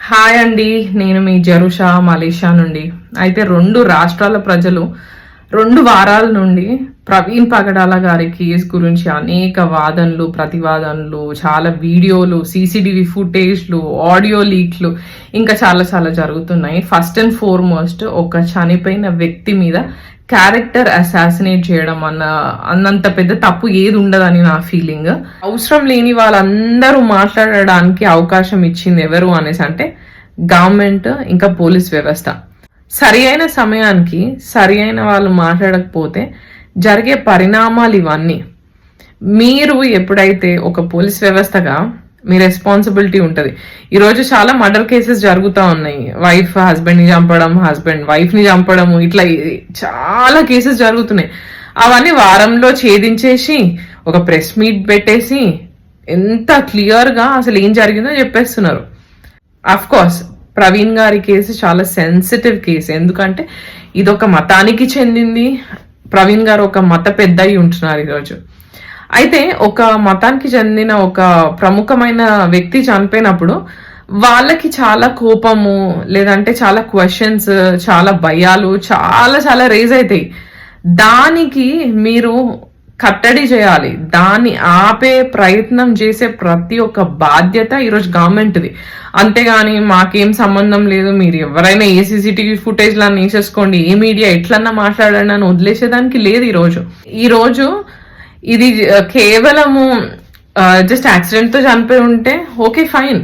Hi అండి, నేను మీ జరుషా Malaysia నుండి. అయితే 2 రాష్ట్రాల ప్రజలు 2 వారాల నుండి ప్రవీణ్ పగడాల గారి కేసు గురించి అనేక వాదనలు, ప్రతివాదనలు, చాలా వీడియోలు, సీసీటీవీ ఫుటేజ్లు, ఆడియో లీక్లు ఇంకా చాలా చాలా జరుగుతున్నాయి. ఫస్ట్ అండ్ ఫార్మోస్ట్ ఒక చనిపోయిన వ్యక్తి మీద క్యారెక్టర్ అసాసినేట్ చేయడం అన్నంత పెద్ద తప్పు ఏది ఉండదని నా ఫీలింగ్. అవసరం లేని వాళ్ళందరూ మాట్లాడడానికి అవకాశం ఇచ్చింది ఎవరు అనేసి అంటే గవర్నమెంట్ ఇంకా పోలీస్ వ్యవస్థ. సరి అయిన సమయానికి సరి అయిన వాళ్ళు మాట్లాడకపోతే జరిగే పరిణామాలు ఇవన్నీ. మీరు ఎప్పుడైతే ఒక పోలీస్ వ్యవస్థగా మీ రెస్పాన్సిబిలిటీ ఉంటుంది. ఈరోజు చాలా మర్డర్ కేసెస్ జరుగుతూ ఉన్నాయి. వైఫ్ హస్బెండ్ ని చంపడం, హస్బెండ్ వైఫ్ ని చంపడం, ఇట్లా చాలా కేసెస్ జరుగుతున్నాయి. అవన్నీ వారంలో ఛేదించేసి ఒక ప్రెస్ మీట్ పెట్టేసి ఎంత క్లియర్ గా అసలు ఏం జరిగిందో చెప్పేస్తున్నారు. అఫ్ కోర్స్ ప్రవీణ్ గారి కేసు చాలా సెన్సిటివ్ కేసు. ఎందుకంటే ఇదొక మతానికి చెందింది. ప్రవీణ్ గారు ఒక మత పెద్ద అయి ఉంటున్నారు ఈరోజు. అయితే ఒక మతానికి చెందిన ఒక ప్రముఖమైన వ్యక్తి చనిపోయినప్పుడు వాళ్ళకి చాలా కోపము, లేదంటే చాలా క్వశ్చన్స్, చాలా భయాలు చాలా చాలా రేజ్ అవుతాయి. దానికి మీరు కట్టడి చేయాలి. దాన్ని ఆపే ప్రయత్నం చేసే ప్రతి ఒక్క బాధ్యత ఈరోజు గవర్నమెంట్ది. అంతేగాని మాకేం సంబంధం లేదు, మీరు ఎవరైనా ఏ సీసీటీవీ ఫుటేజ్ లాన్ని వేసేసుకోండి, ఏ మీడియా ఎట్లన్నా మాట్లాడండి అని వదిలేసేదానికి లేదు. ఈరోజు ఇది కేవలము జస్ట్ యాక్సిడెంట్ తో చనిపోయి ఉంటే ఓకే ఫైన్,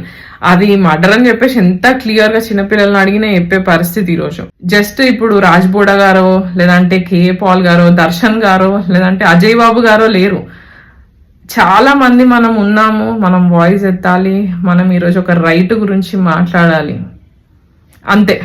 అది మర్డర్ అని చెప్పేసి ఎంత క్లియర్ గా చిన్నపిల్లల్ని అడిగినా చెప్పే పరిస్థితి ఈరోజు. జస్ట్ ఇప్పుడు రాజ్ బోడా గారో, లేదంటే కేఏ పాల్ గారో, దర్శన్ గారో, లేదంటే అజయ్ బాబు గారో లేరు. చాలా మంది మనం ఉన్నాము. మనం వాయిస్ ఎత్తాలి. మనం ఈరోజు ఒక రైట్ గురించి మాట్లాడాలి. అంతే.